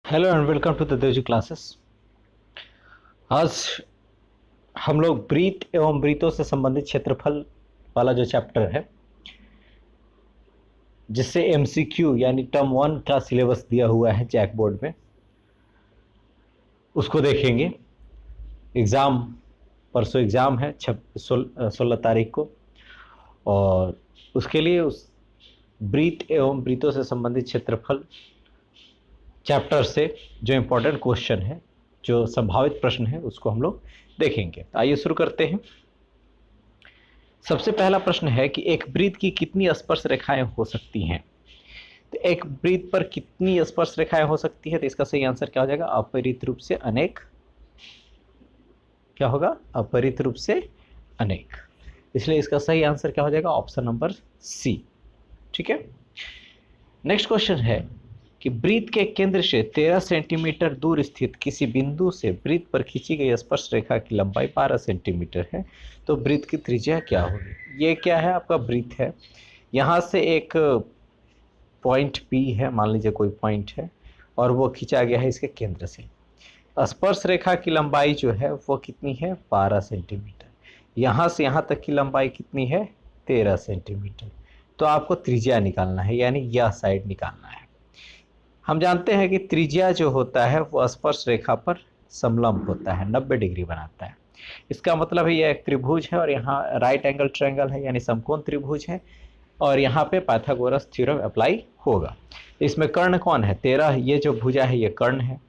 Hello and welcome to the Devji classes. आज हम लोग ब्रीथ एवं ब्रीथों से संबंधित क्षेत्रफल वाला जो चैप्टर है, जिससे एमसीक्यू यानी टर्म 1 का सिलेबस दिया हुआ है जैक बोर्ड में, उसको देखेंगे। एग्ज़ाम परसों एग्ज़ाम है 16 तारीख को, और उसके लिए उस ब्रीथ एवं ब्रीथों से संबंधित क्षेत्रफल चैप्टर से जो इम्पोर्टेंट क्वेश्चन है, जो संभावित प्रश्न है, उसको हम लोग देखेंगे। आइए शुरू करते हैं। सबसे पहला प्रश्न है कि एक वृत्त की कितनी स्पर्श रेखाएं हो सकती हैं। तो एक वृत्त पर कितनी स्पर्श रेखाएं हो सकती है, तो इसका सही आंसर क्या हो जाएगा? अपरित रूप से अनेक। क्या होगा? अपरित रूप से अनेक। इसलिए इसका सही आंसर क्या हो जाएगा? Option number C. ठीक है। नेक्स्ट क्वेश्चन है कि वृत्त के केंद्र से 13 सेंटीमीटर दूर स्थित किसी बिंदु से वृत्त पर खींची गई स्पर्श रेखा की लंबाई 12 सेंटीमीटर है, तो वृत्त की त्रिज्या क्या होगी? ये क्या है? आपका वृत्त है। यहाँ से एक पॉइंट P है, मान लीजिए कोई पॉइंट है, और वो खींचा गया है इसके केंद्र से। स्पर्श रेखा की लंबाई जो है वो कितनी है? 12 सेंटीमीटर। यहाँ से यहाँ तक की लंबाई कितनी है? 13 सेंटीमीटर। तो आपको त्रिज्या निकालना है, यानी यह साइड निकालना है। हम जानते हैं कि त्रिज्या जो होता है वो स्पर्श रेखा पर समलंब होता है, 90 डिग्री बनाता है। इसका मतलब है यह एक त्रिभुज है, और यहाँ राइट एंगल ट्रायंगल है, यानी समकोण त्रिभुज है, और यहाँ पे पाइथागोरस थ्योरम अप्लाई होगा। इसमें कर्ण कौन है? 13। ये जो भुजा है ये कर्ण है।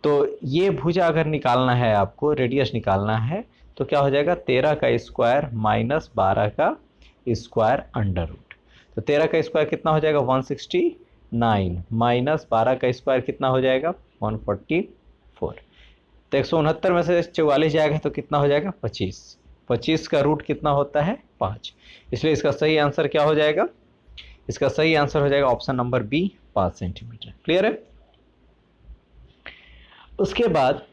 तो ये भुजा अगर निकालना है, आपको रेडियस निकालना है, तो क्या हो जाएगा? 13 का स्क्वायर माइनस 12 का स्क्वायर अंडर रूट। तो 13 का स्क्वायर कितना हो जाएगा? 169 माइनस 12 का स्क्वायर कितना हो जाएगा? 144। तो 169 में से 44 जाएगा तो कितना हो जाएगा? 25। 25 का रूट कितना होता है? 5। इसलिए इसका सही आंसर क्या हो जाएगा? इसका सही आंसर हो जाएगा option number B, 5 centimetre. Clear है? उसके बाद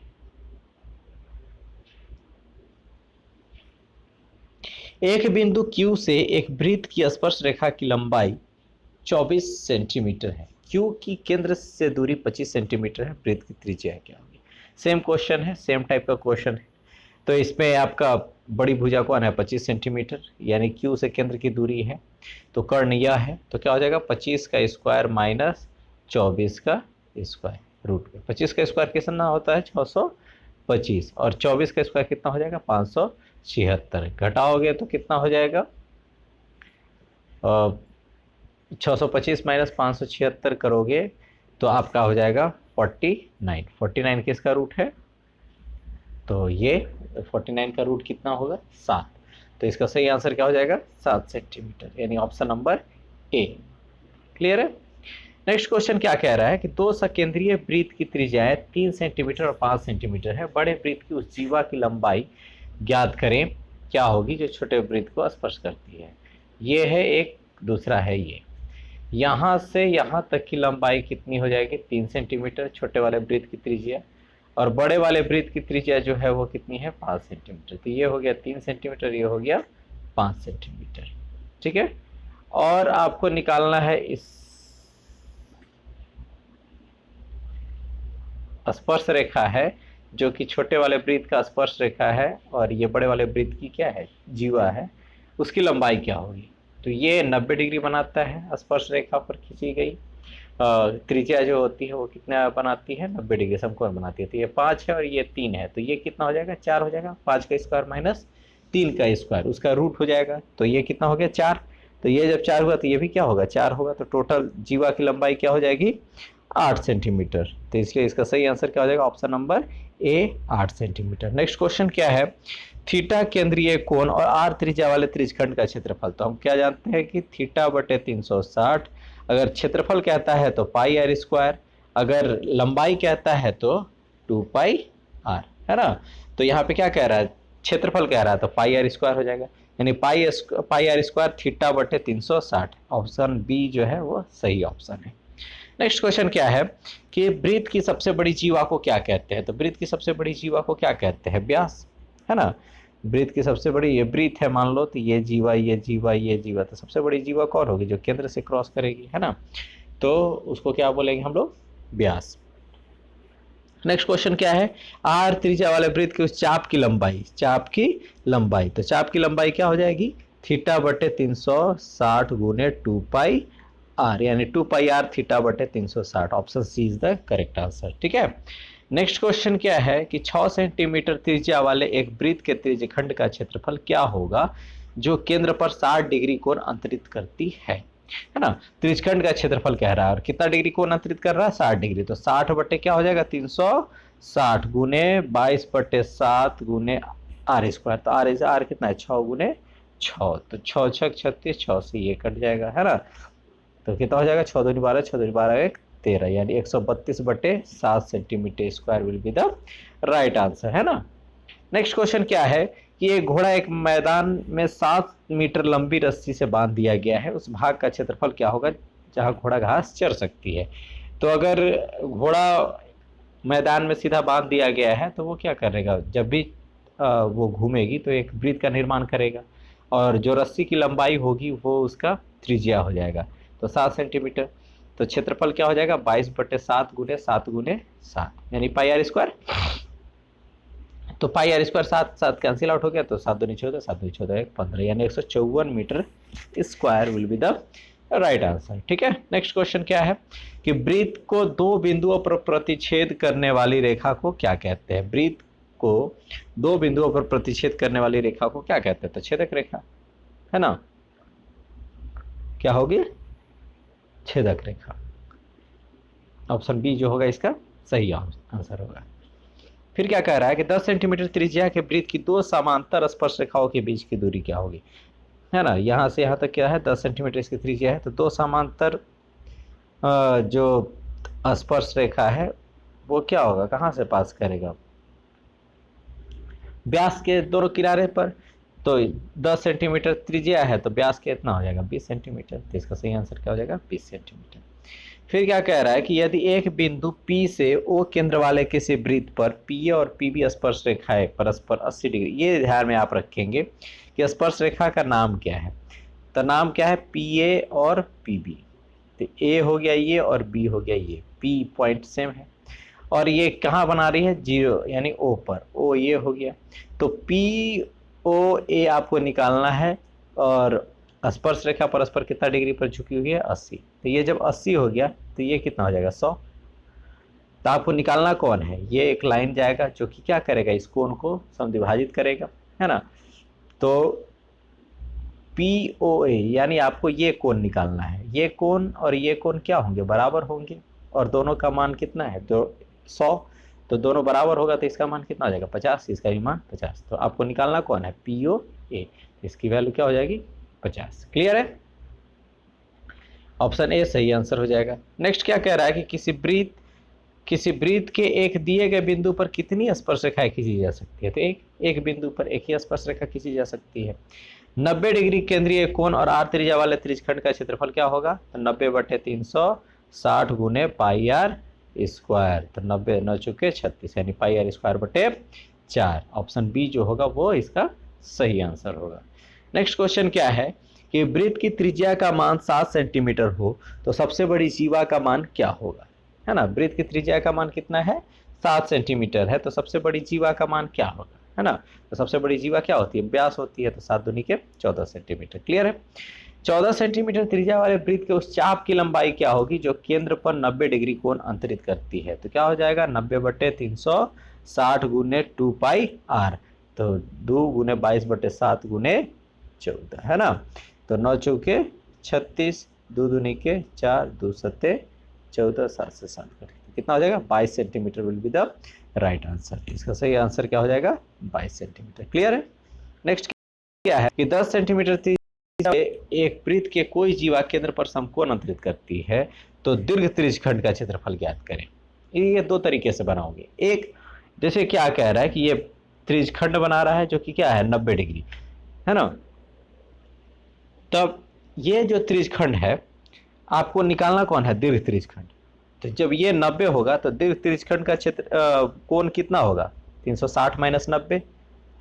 एक बिंदु Q से एक वृत्त की स्पर्श रेखा की लंबाई 24 सेंटीमीटर है। Q की केंद्र से दूरी 25 सेंटीमीटर है। वृत्त की त्रिज्या क्या होगी? सेम क्वेश्चन है, सेम टाइप का क्वेश्चन है। तो इसमें आपका बड़ी भुजा कौन है? 25 सेंटीमीटर, यानी Q से केंद्र की दूरी है। तो कर्ण यह है, तो क्या हो जाएगा? 25 का स्क्वायर माइनस 24 का स्क्वायर रूट में। 25 का स्क्वायर कितना होता है? 625, और 24 का स्क्वायर कितना हो जाएगा? 576। घटाओगे तो कितना हो जाएगा? 625 माइनस 576 करोगे तो आपका हो जाएगा 49। 49 किसका रूट है? तो ये 49 का रूट कितना होगा? 7। तो इसका सही आंसर क्या हो जाएगा? 7 सेंटीमीटर, यानी ऑप्शन नंबर ए। क्लियर है? नेक्स्ट क्वेश्चन क्या कह रहा है कि दो सकेंद्रीय वृत्त की त्रिज्याएं 3 सेंटीमीटर और 5 सेंटीमीटर है। बड़े वृत्त की उस जीवा की लंबाई ज्ञात करें, क्या होगी जो छोटे वृत्त को स्पर्श करती है। ये है एक, दूसरा है ये। यहाँ से यहाँ तक की लंबाई कितनी हो जाएगी? 3 सेंटीमीटर छोटे वाले वृत्त की त्रिज्या, और बड़े वाले वृत्त की त्रिज्या जो है वो कितनी है? 5 सेंटीमीटर। तो ये हो गया 3 सेंटीमीटर, ये हो गया 5 सेंटीमीटर। ठीक है। और आपको निकालना है इस स्पर्श रेखा है, जो कि छोटे वाले वृत्त का स्पर्श रेखा है, और ये बड़े वाले वृत्त की क्या है? जीवा है। उसकी लंबाई क्या होगी? तो ये 90 डिग्री बनाता है। स्पर्श रेखा पर खींची गई त्रिज्या जो होती है वो कितना बनाती है? 90 डिग्री समकोण बनाती है। तो ये 5 है और ये 3 है, तो ये कितना हो जाएगा? 4 हो जाएगा। 5 का स्क्वायर माइनस 3 का स्क्वायर, उसका रूट हो जाएगा, तो ये कितना हो गया? 4। तो ये जब 4 हुआ तो ये भी क्या होगा? 4 होगा। तो टोटल जीवा की लंबाई क्या हो जाएगी? 8 सेंटीमीटर। तो इसलिए इसका सही आंसर क्या हो जाएगा? Option number A, 8 centimetre. Next question क्या है? थीटा केंद्रीय कोण और आर त्रिज्या वाले त्रिज्यखंड का क्षेत्रफल। तो हम क्या जानते हैं कि थीटा बटे 360, अगर क्षेत्रफल कहता है तो पाई आर स्क्वायर, अगर लंबाई कहता है तो 2 पाई आर, है ना। तो यहाँ पे क्या कह रहा है? क्षेत्रफल कह रहा है, तो पाई आर स्क्वायर हो जाएगा, यानी पाई आर स्क्वायर थीटा बटे 360। ऑप्शन बी जो है वो सही ऑप्शन है। नेक्स्ट क्वेश्चन क्या है कि वृत्त की सबसे बड़ी जीवा को क्या कहते हैं? तो वृत्त की सबसे बड़ी जीवा को क्या कहते हैं? व्यास, है ना। वृत्त की सबसे बड़ी, ये वृत्त है मान लो, तो ये जीवा, ये जीवा, ये जीवा, तो सबसे बड़ी जीवा कौन होगी? जो केंद्र से क्रॉस करेगी, है ना। तो उसको क्या बोलेंगे हम लोग? व्यास। नेक्स्ट क्वेश्चन क्या है, आर त्रिज्या वाले वृत्त की उस चाप की लंबाई, तो चाप की लंबाई क्या हो जाएगी, थीटा बटे 360 गुने 2 पाई आर, यानी 2 पाई आर थीटा बटे 360। Option C is the correct answer. ठीक है, नेक्स्ट क्वेश्चन क्या है कि 6 सेंटीमीटर त्रिज्या वाले एक वृत्त के त्रिज्यखंड का क्षेत्रफल क्या होगा जो केंद्र पर 60 डिग्री कोण अंतरित करती है ना। त्रिज्यखंड का क्षेत्रफल कह रहा है और कितना डिग्री कोण अंतरित कर रहा है, 60 डिग्री। तो 60 बटे क्या हो जाएगा, 360 गुने 22 बटे 7 गुने आर स्क्वायर। तो आर कितना है, 6 गुने 6, तो 6 6 36, 6 से ये कट जाएगा, है ना। तो कितना हो जाएगा, 6 दूनी 12, 6 दूनी 12 1 13, यानी 132 बटे 7 centimetre square will be the right answer, है ना। नेक्स्ट क्वेश्चन क्या है कि एक घोड़ा एक मैदान में 7 मीटर लंबी रस्सी से बांध दिया गया है, उस भाग का क्षेत्रफल क्या होगा जहां घोड़ा घास चर सकती है। तो अगर घोड़ा मैदान में सीधा बांध दिया गया है तो वो क्या करेगा, जब भी वो घूमेगी तो एक वृत्त का निर्माण करेगा और जो रस्सी की लंबाई होगी वो उसका त्रिज्या हो जाएगा। तो 7 सेंटीमीटर, तो क्षेत्रफल क्या हो जाएगा, 22 बटे 7 गुने 7 गुने 7, यानी पाई आर स्क्वायर। तो pi R square 7 7 cancel out हो गया, तो 7 दूनी 14, 7 दूनी 14 1 15, यानी 154 metre square will be the right answer. ठीक है, नेक्स्ट क्वेश्चन क्या है कि वृत्त को दो बिंदुओं पर प्रतिच्छेद करने वाली रेखा को क्या कहते हैं। वृत्त को दो बिंदुओं पर प्रतिच्छेद करने वाली रेखा को क्या कहते हैं, तो छेदक रेखा, है ना। क्या होगी, छेदक रेखा। ऑप्शन बी जो होगा इसका सही आंसर होगा। फिर क्या कह रहा है कि 10 सेंटीमीटर त्रिज्या के वृत्त की दो समांतर स्पर्श रेखाओं के बीच की दूरी क्या होगी, है ना। यहाँ से यहाँ तक क्या है, 10 सेंटीमीटर इसकी त्रिज्या है, तो दो समांतर जो स्पर्श रेखा है वो क्या होगा, कहाँ से पास करेगा, व्यास के दोनों किनारे पर। तो 10 सेंटीमीटर त्रिज्या है तो व्यास कितना हो जाएगा, 20 सेंटीमीटर। तो इसका सही आंसर क्या हो जाएगा, 20 सेंटीमीटर। फिर क्या कह रहा है कि यदि एक बिंदु P से O केंद्र वाले किसी वृत्त पर PA और PB स्पर्श रेखाएं परस्पर 80 डिग्री, ये ध्यान में आप रखेंगे कि स्पर्श रेखा का नाम क्या है। तो नाम क्या है, PA और PB। तो A हो गया ये और B हो गया ये, P पॉइंट सेम है और ये कहाँ बना रही है, 0 यानी O पर, O ये हो गया। तो POA आपको निकालना है और स्पर्श रेखा परस्पर कितना डिग्री पर झुकी हुई है, 80। तो ये जब 80 हो गया तो ये कितना हो जाएगा, 100। तो आपको निकालना कौन है, ये एक लाइन जाएगा जो कि क्या करेगा, इस कोण को समद्विभाजित करेगा, है ना। तो POA यानी आपको ये कोण निकालना है, ये कोण और ये कोण क्या होंगे, बराबर होंगे और दोनों का मान कितना है, तो 100। तो दोनों बराबर होगा तो इसका मान कितना हो जाएगा, 50, इसका भी मान 50। तो आपको निकालना कौन है, POA, इसकी वैल्यू क्या हो जाएगी, 50। क्लियर है, ऑप्शन ए सही आंसर हो जाएगा। नेक्स्ट क्या कह रहा है कि किसी वृत्त के एक दिए गए बिंदु पर कितनी स्पर्श रेखाएं खींची जा सकती है। तो एक बिंदु पर एक ही स्पर्श रेखा खींची जा सकती है। 90 डिग्री केंद्रीय कोण और आर त्रिज्या वाले त्रिज्यखंड का क्षेत्रफल क्या होगा, तो 90 बटे 360 गुने पाई आर स्क्वायर। तो 90 9 चुके 36, यानी पाई आर स्क्वायर बटे 4। ऑप्शन बी जो होगा वो इसका सही आंसर होगा। नेक्स्ट क्वेश्चन क्या है कि वृत्त की त्रिज्या का मान 7 सेंटीमीटर हो तो सबसे बड़ी जीवा का मान क्या होगा, है ना। वृत्त की त्रिज्या का मान कितना है, 7 सेंटीमीटर है, तो सबसे बड़ी जीवा का मान क्या होगा, है ना। तो सबसे बड़ी जीवा क्या होती है, व्यास होती है, तो 7 दूनी के 14 सेंटीमीटर। क्लियर है, 14 सेंटीमीटर त्रिज्या वाले वृत्त के उस चाप की लंबाई क्या होगी जो केंद्र पर 90 डिग्री कोण अंतरित करती है। तो क्या हो जाएगा, 90 बटे 360 गुने 2 पाई आर, तो 2 गुने 22 बटे 7 गुने 14, है ना। तो 9 चौके 36, 2 दूनी के 4, 2 सत्ते 14, 7 से 7 करके कितना हो जाएगा, 22 centimetre will be the right answer. इसका सही आंसर क्या हो जाएगा, 22 सेंटीमीटर। क्लियर है, नेक्स्ट क्या है कि 10 सेंटीमीटर एक वृत्त के कोई जीवा केंद्र पर समकोण अंतरित करती है तो दीर्घ त्रिज्यखंड का क्षेत्रफल ज्ञात करें। ये दो तरीके से बनाओगे। एक, जैसे क्या कह रहा है कि ये त्रिज्यखंड बना रहा है जो कि क्या है, 90 डिग्री, है ना। तब ये जो त्रिज्यखंड है आपको निकालना कौन है, दीर्घ त्रिज्यखंड। तो जब ये 90 होगा तो दीर्घ त्रिज्यखंड का क्षेत्र कोण कितना होगा, 360 माइनस 90,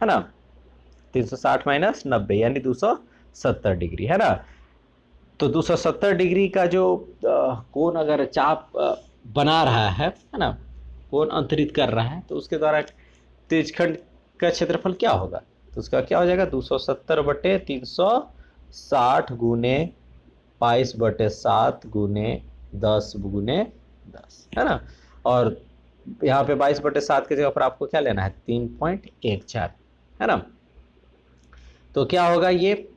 है ना। 360 माइनस 90 यानी 270 डिग्री, है ना। तो 270 डिग्री का जो कोण अगर चाप बना रहा है ना, कोण अंतरित कर रहा है, तो उसके द्वारा त्रिज्यखंड का क्षेत्रफल क्या होगा, तो उसका क्या हो जाएगा 270/360 गुने 22/7 गुने 10 गुने 10, है ना। और यहाँ पे 22/7 की जगह पर आपको क्या लेना है 3.14, है ना। तो क्या होगा ये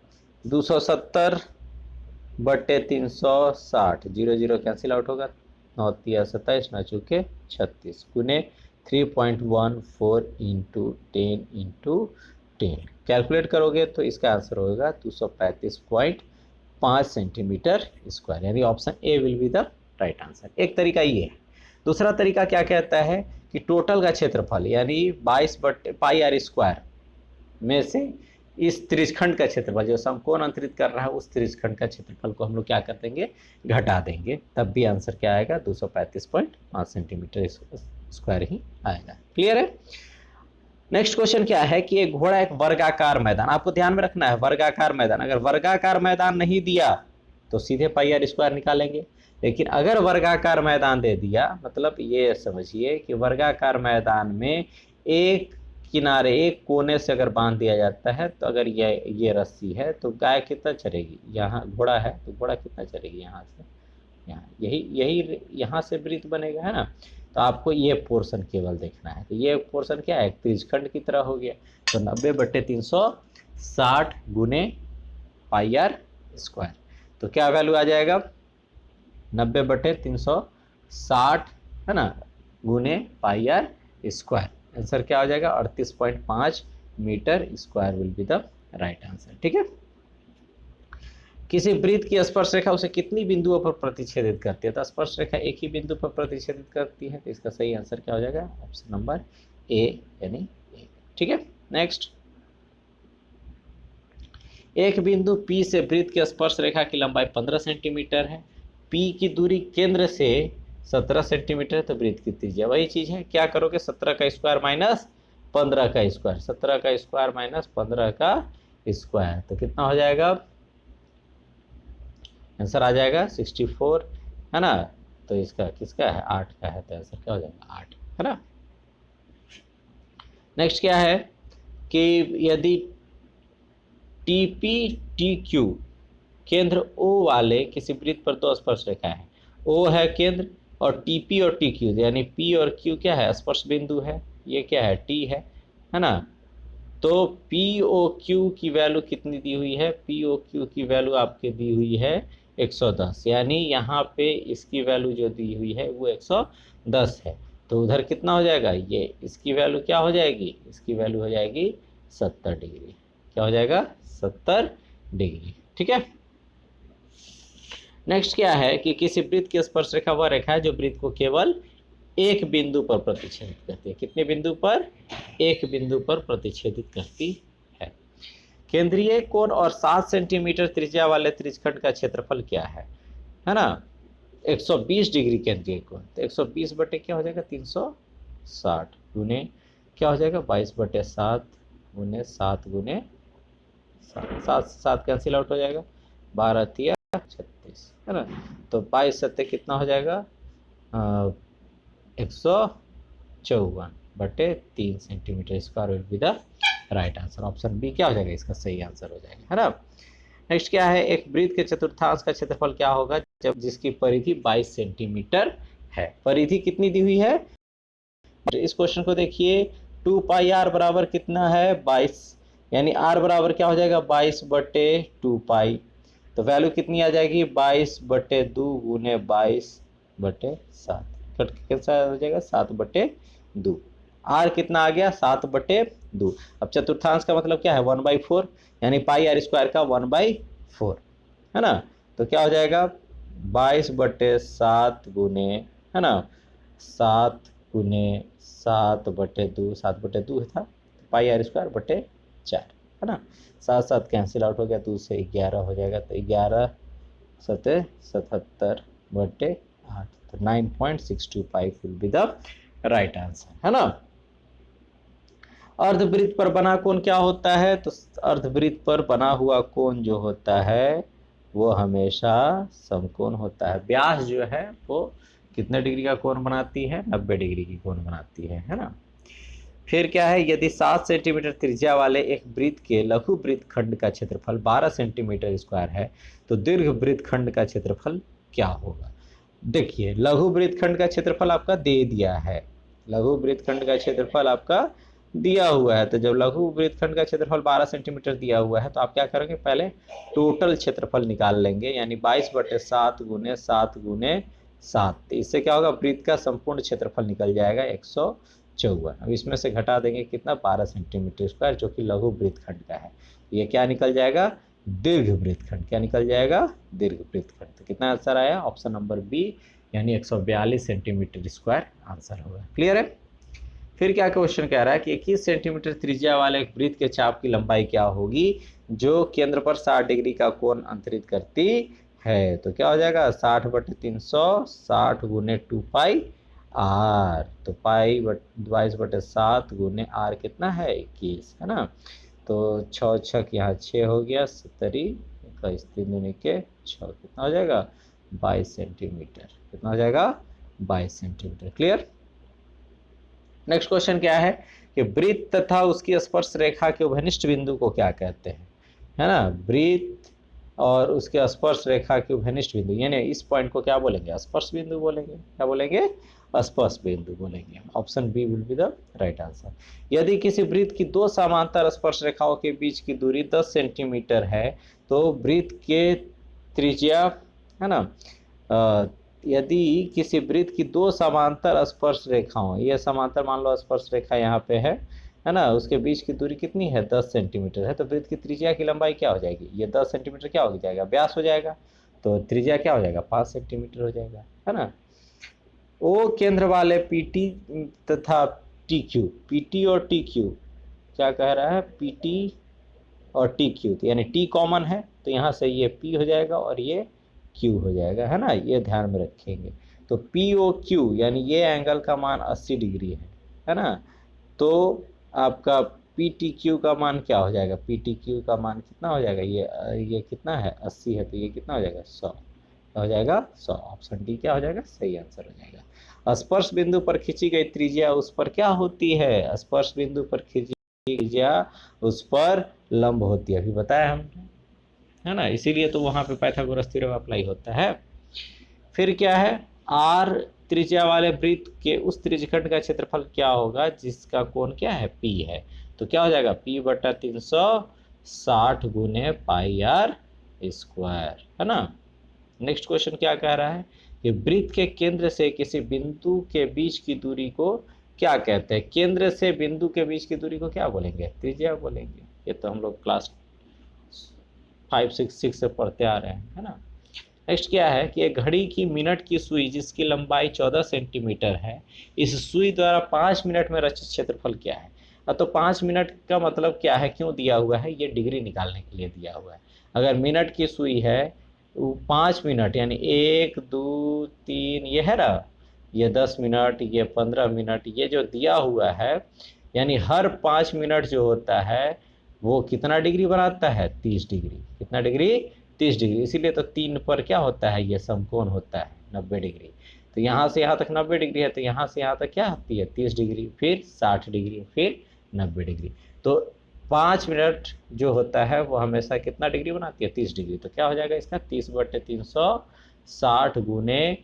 270/360, 0 0 कैंसिल आउट होगा, 9 तिया 27, 9 चौके 36 गुने 3.14 इंटू 10 कैलकुलेट करोगे तो इसका आंसर होगा 235.5 सेंटीमीटर स्क्वायर, यानी option A will be the right answer. एक तरीका ये है। दूसरा तरीका क्या कहता है कि टोटल का क्षेत्रफल यानी 22/πr² में से इस त्रिज्यखंड का क्षेत्रफल जो समकोण अंतरित कर रहा है उस त्रिज्यखंड का क्षेत्रफल को हम लोग क्या कर देंगे, घटा देंगे, तब भी आंसर क्या आएगा 235.5 सेंटीमीटर स्क्वायर ही आएगा। क्लियर है। नेक्स्ट क्वेश्चन क्या है कि एक घोड़ा एक वर्गाकार मैदान, आपको ध्यान में रखना है वर्गाकार मैदान, अगर वर्गाकार मैदान नहीं दिया तो सीधे πr² निकालेंगे, लेकिन अगर वर्गाकार मैदान दे दिया मतलब ये समझिए कि वर्गाकार मैदान में एक किनारे एक कोने से अगर बांध दिया जाता है तो अगर ये रस्सी है तो गाय कितना चलेगी, यहाँ घोड़ा है तो घोड़ा कितना चलेगी यहाँ से यहाँ, यही यहाँ से वृत्त बनेगा, है ना। तो आपको ये पोर्शन केवल देखना है, तो ये पोर्शन क्या है त्रिज्यखंड की तरह हो गया, तो 90/360 गुने πr², तो क्या वैल्यू आ जाएगा 90/360, है ना, गुने πr², आंसर क्या हो जाएगा 38.5 metre square will be the right answer. ठीक है। किसी वृत्त की स्पर्श रेखा उसे कितनी बिंदुओं पर प्रतिच्छेदित करती है, तो स्पर्श रेखा एक ही बिंदु पर प्रतिच्छेदित करती है, तो इसका सही आंसर क्या हो जाएगा ऑप्शन नंबर ए यानी ए। ठीक है। नेक्स्ट, एक बिंदु P से वृत्त की स्पर्श रेखा की लंबाई 15 सेंटीमीटर है, P की दूरी केंद्र से 17 सेंटीमीटर है, तो वृत्त की त्रिज्या वही चीज है, क्या करोगे 17 का स्क्वायर माइनस 15 का स्क्वायर, 17 का स्क्वायर माइनस 15 का स्क्वायर, तो कितना हो जाएगा आंसर आ जाएगा 64, है ना। तो इसका किसका है 8 का है, तो आंसर क्या हो जाएगा 8, है ना। नेक्स्ट क्या है कि यदि TP/TQ केंद्र O वाले किसी वृत्त पर दो स्पर्श रेखा है, O है केंद्र और TP और TQ यानी P और Q क्या है स्पर्श बिंदु है, ये क्या है T है ना। तो POQ की वैल्यू कितनी दी हुई है, POQ की वैल्यू आपके दी हुई है 110, यानी यहाँ पे इसकी वैल्यू जो दी हुई है वो 110 है, तो उधर कितना हो जाएगा ये इसकी वैल्यू क्या हो जाएगी, इसकी वैल्यू हो जाएगी 70 डिग्री, क्या हो जाएगा 70 डिग्री। ठीक है। नेक्स्ट क्या है कि किसी वृत्त की स्पर्श रेखा वह रेखा है जो वृत्त को केवल एक बिंदु पर प्रतिच्छेदित करती है, कितने बिंदु पर, एक बिंदु पर प्रतिच्छेदित करती है। केंद्रीय कोण और 7 सेंटीमीटर त्रिज्या वाले त्रिज्यखंड का क्षेत्रफल क्या है ना, 120 डिग्री केंद्रीय कोण, तो 120 बटे क्या हो जाएगा 360 गुने क्या हो जाएगा 22/7 गुने 7 गुने 7, 7 कैंसिल आउट हो जाएगा, 12 तिया 36, है ना। तो 22 सत्ते कितना हो जाएगा 154/3 centimetre square will be the right answer, option B क्या हो जाएगा इसका सही आंसर हो जाएगा, है ना। नेक्स्ट क्या है, एक वृत्त के चतुर्थांश का क्षेत्रफल क्या होगा जब जिसकी परिधि 22 सेंटीमीटर है, परिधि कितनी दी हुई है, इस क्वेश्चन को देखिए 2πr बराबर कितना है 22, यानी r बराबर क्या हो जाएगा 22/2π, तो वैल्यू कितनी आ जाएगी 22/2 गुने 22/7, कैसा हो जाएगा 7/2, r कितना आ गया 7/2। अब चतुर्थांश का मतलब क्या है 1/4, यानी πr² का 1/4, है ना। तो क्या हो जाएगा 22/7 गुने, है ना 7 गुने 7/2, 7/2 था πr²/4, है ना, 7 7 कैंसिल आउट हो गया, 2 से 11 हो जाएगा, तो 11 7 77/8, तो 9.625 will be the right answer, है ना। अर्धवृत्त पर बना कोण क्या होता है, तो अर्धवृत्त पर बना हुआ कोण जो होता है वो हमेशा समकोण होता है, व्यास जो है वो कितने डिग्री का कोण बनाती है? 90 डिग्री की कोण बनाती है ना। फिर क्या है, यदि 7 सेंटीमीटर त्रिज्या वाले एक वृत्त के लघु वृत्त खंड का क्षेत्रफल 12 सेंटीमीटर स्क्वायर है तो दीर्घ वृत्त खंड का क्षेत्रफल क्या होगा? देखिए, लघु वृत्त खंड का क्षेत्रफल आपका दे दिया है, लघु वृत्त खंड का क्षेत्रफल आपका दिया हुआ है। तो जब लघु वृत्त खंड का क्षेत्रफल 12 सेंटीमीटर दिया हुआ है तो आप क्या करेंगे, पहले टोटल क्षेत्रफल निकाल लेंगे, यानी 22/7 गुने 7 गुने 7। तो इससे क्या होगा, वृत्त का संपूर्ण क्षेत्रफल निकल जाएगा 154। अब इसमें से घटा देंगे कितना, 12 सेंटीमीटर स्क्वायर, जो कि लघु वृत्त खंड का है। ये क्या निकल जाएगा, दीर्घ वृत्त खंड। क्या निकल जाएगा, दीर्घ वृत्त खंड। तो कितना आंसर आया, ऑप्शन नंबर बी, यानी 142 सेंटीमीटर स्क्वायर आंसर होगा। क्लियर है। फिर क्या क्वेश्चन कह रहा है कि 21 सेंटीमीटर त्रिज्या वाले एक वृत्त के चाप की लंबाई क्या होगी जो केंद्र पर 60 डिग्री का कोण अंतरित करती है? तो क्या हो जाएगा, 60/300, 60 गुने 2 पाई आर। तो पाई 22/7 गुने आर कितना है, 21 है ना। तो 6 छक यहाँ 6 हो गया, 70 21 3 दूनी के 6, कितना हो जाएगा, 22 सेंटीमीटर। कितना हो जाएगा, 22 सेंटीमीटर। क्लियर। नेक्स्ट क्वेश्चन क्या है कि वृत्त तथा उसकी स्पर्श रेखा के उभयनिष्ठ बिंदु को क्या कहते हैं, है ना। वृत्त और उसके स्पर्श रेखा के उभयनिष्ठ बिंदु, यानी इस पॉइंट को क्या बोलेंगे, स्पर्श बिंदु बोलेंगे। क्या बोलेंगे, स्पर्श बिंदु बोलेंगे। Option B will be the right answer. यदि किसी वृत्त की दो समांतर स्पर्श रेखाओं के बीच की दूरी 10 सेंटीमीटर है तो वृत्त के त्रिज्या, है ना, यदि किसी वृत्त की दो समांतर स्पर्श रेखाओं, ये समांतर मान लो स्पर्श रेखा यहाँ पे है ना, उसके बीच की दूरी कितनी है, 10 सेंटीमीटर है, तो वृत्त की त्रिज्या की लंबाई क्या हो जाएगी, ये 10 सेंटीमीटर क्या हो जाएगा, व्यास हो जाएगा, तो त्रिज्या क्या हो जाएगा, 5 सेंटीमीटर हो जाएगा, है ना। ओ केंद्र वाले पीटी तथा टी क्यू, पीटी और टी क्यू क्या कह रहा है, पीटी और टी क्यू, तो यानी टी कॉमन है तो यहाँ से ये पी हो जाएगा और ये क्यू हो जाएगा, है ना, ये ध्यान में रखेंगे। तो पी ओ क्यू यानी ये एंगल का मान 80 डिग्री है ना। तो आपका पी टी क्यू का मान क्या हो जाएगा, पी टी क्यू का मान कितना हो जाएगा, ये कितना है 80 है, तो ये कितना हो जाएगा 100, क्या हो जाएगा 100। ऑप्शन डी क्या हो जाएगा, सही आंसर हो जाएगा। स्पर्श बिंदु पर खींची गई त्रिज्या उस पर क्या होती है, स्पर्श बिंदु पर खींची त्रिज्या उस पर लंब होती है, अभी बताया हमने, है ना, इसीलिए तो वहां पे पाइथागोरस थ्योरम अप्लाई होता है। फिर क्या है, आर त्रिज्या वाले वृत्त के उस त्रिज्यखंड का क्षेत्रफल क्या होगा जिसका कोण क्या है, पी है। तो क्या हो जाएगा, p/300 60 गुने पाई आर स्क्वायर, है ना। नेक्स्ट क्वेश्चन क्या कह रहा है कि वृत्त के केंद्र से किसी बिंदु के बीच की दूरी को क्या कहते हैं, केंद्र से बिंदु के बीच की दूरी को क्या बोलेंगे, त्रिज्या बोलेंगे। ये तो हम लोग क्लास 5 6 6 से पढ़ते आ रहे हैं, है ना। नेक्स्ट क्या है कि एक घड़ी की मिनट की सुई जिसकी लंबाई 14 सेंटीमीटर है, इस सुई द्वारा 5 मिनट में रचित क्षेत्रफल क्या है। तो 5 मिनट का मतलब क्या है, क्यों दिया हुआ है, ये डिग्री निकालने के लिए दिया हुआ है। अगर मिनट की सुई है 5 मिनट, यानी 1 2 3 ये है ना, ये 10 मिनट, ये 15 मिनट, ये जो दिया हुआ है, यानी हर 5 मिनट जो होता है वो कितना डिग्री बनाता है, 30 डिग्री। कितना डिग्री, 30 डिग्री। इसीलिए तो 3 पर क्या होता है, ये समकोण होता है 90 डिग्री। तो यहाँ से यहाँ तक 90 डिग्री है, तो यहाँ से यहाँ तक क्या आती है, 30 डिग्री, फिर 60 डिग्री, फिर 90 डिग्री। तो 5 मिनट जो होता है वो हमेशा कितना डिग्री बनाती है, 30 डिग्री। तो क्या हो जाएगा इसका, 30/300 60 गुने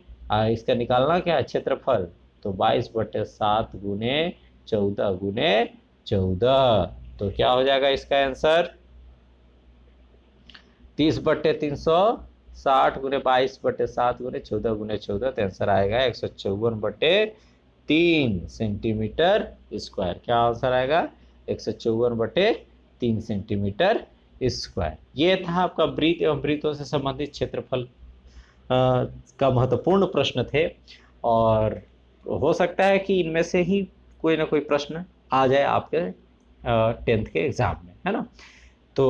इसका निकालना क्या है, क्षेत्रफल, तो 22/7 गुने 14 गुने 14। तो क्या हो जाएगा इसका आंसर, 30/300 60 गुने 22/7 गुने 14 गुने 14, तो आंसर आएगा 154/3 सेंटीमीटर स्क्वायर। क्या आंसर आएगा, 154/3 सेंटीमीटर स्क्वायर। ये था आपका वृत्त एवं वृत्तों से संबंधित क्षेत्रफल का महत्वपूर्ण प्रश्न थे, और हो सकता है कि इनमें से ही कोई ना कोई प्रश्न आ जाए आपके 10th के एग्जाम में, है ना। तो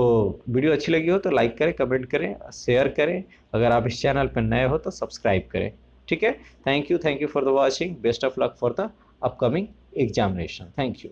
वीडियो अच्छी लगी हो तो लाइक करें, कमेंट करें, शेयर करें। अगर आप इस चैनल पर नए हो तो सब्सक्राइब करें। ठीक है, thank you for the watching, best of luck for the upcoming examination, thank you.